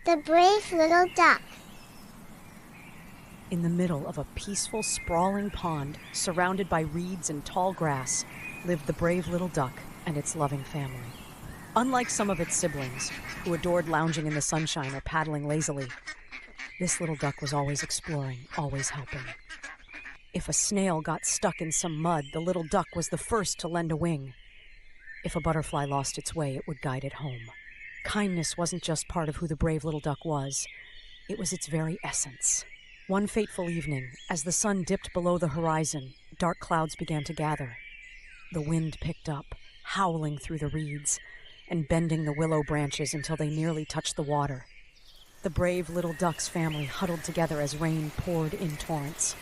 The brave little duck. In the middle of a peaceful, sprawling pond, surrounded by reeds and tall grass, lived the brave little duck and its loving family. Unlike some of its siblings, who adored lounging in the sunshine or paddling lazily, this little duck was always exploring, always helping. If a snail got stuck in some mud, the little duck was the first to lend a wing. If a butterfly lost its way, it would guide it home. Kindness wasn't just part of who the brave little duck was, it was its very essence. One fateful evening, as the sun dipped below the horizon, dark clouds began to gather. The wind picked up, howling through the reeds, and bending the willow branches until they nearly touched the water. The brave little duck's family huddled together as rain poured in torrents,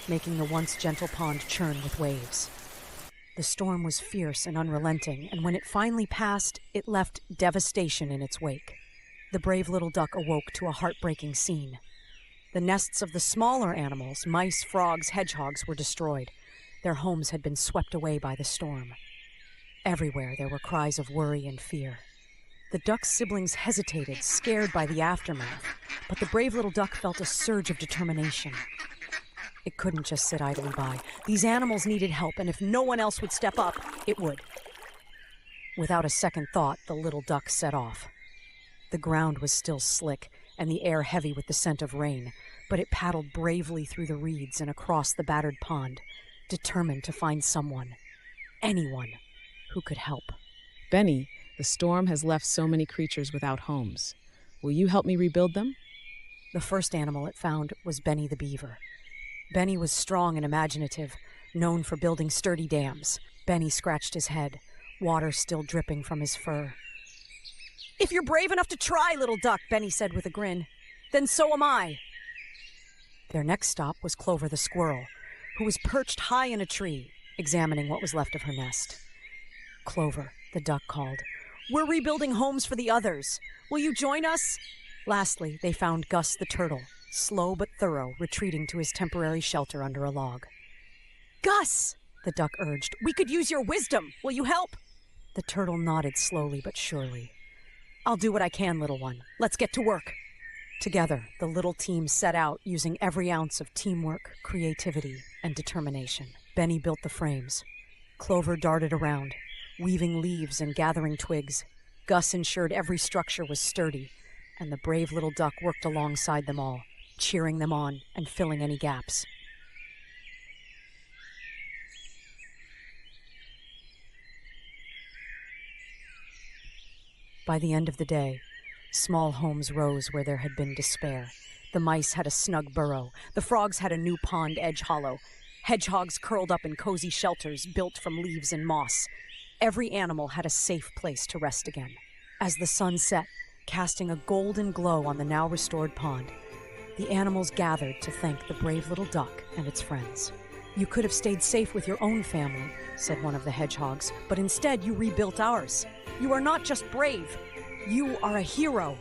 making the once gentle pond churn with waves. The storm was fierce and unrelenting, and when it finally passed, it left devastation in its wake. The brave little duck awoke to a heartbreaking scene. The nests of the smaller animals, mice, frogs, hedgehogs, were destroyed. Their homes had been swept away by the storm. Everywhere there were cries of worry and fear. The duck's siblings hesitated, scared by the aftermath, but the brave little duck felt a surge of determination. It couldn't just sit idly by. These animals needed help, and if no one else would step up, it would. Without a second thought, the little duck set off. The ground was still slick, and the air heavy with the scent of rain, but it paddled bravely through the reeds and across the battered pond, determined to find someone, anyone, who could help. Benny, the storm has left so many creatures without homes. Will you help me rebuild them? The first animal it found was Benny the beaver. Benny was strong and imaginative, known for building sturdy dams. Benny scratched his head, water still dripping from his fur. "If you're brave enough to try, little duck," Benny said with a grin, "then so am I." Their next stop was Clover the squirrel, who was perched high in a tree, examining what was left of her nest. "Clover," the duck called, "we're rebuilding homes for the others. Will you join us?" Lastly, they found Gus the turtle, slow but thorough, retreating to his temporary shelter under a log. "Gus," the duck urged, "we could use your wisdom. Will you help?" The turtle nodded slowly but surely. "I'll do what I can, little one. Let's get to work." Together, the little team set out, using every ounce of teamwork, creativity, and determination. Benny built the frames. Clover darted around, weaving leaves and gathering twigs. Gus ensured every structure was sturdy, and the brave little duck worked alongside them all, cheering them on and filling any gaps. By the end of the day, small homes rose where there had been despair. The mice had a snug burrow. The frogs had a new pond edge hollow. Hedgehogs curled up in cozy shelters built from leaves and moss. Every animal had a safe place to rest again. As the sun set, casting a golden glow on the now restored pond, the animals gathered to thank the brave little duck and its friends. "You could have stayed safe with your own family," said one of the hedgehogs, "but instead you rebuilt ours. You are not just brave, you are a hero."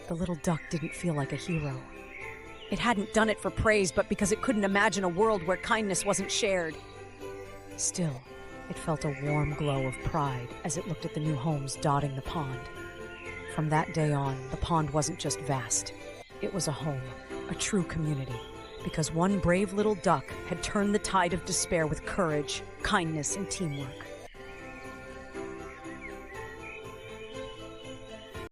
The little duck didn't feel like a hero. It hadn't done it for praise, but because it couldn't imagine a world where kindness wasn't shared. Still, it felt a warm glow of pride as it looked at the new homes dotting the pond. From that day on, the pond wasn't just vast. It was a home, a true community, because one brave little duck had turned the tide of despair with courage, kindness, and teamwork.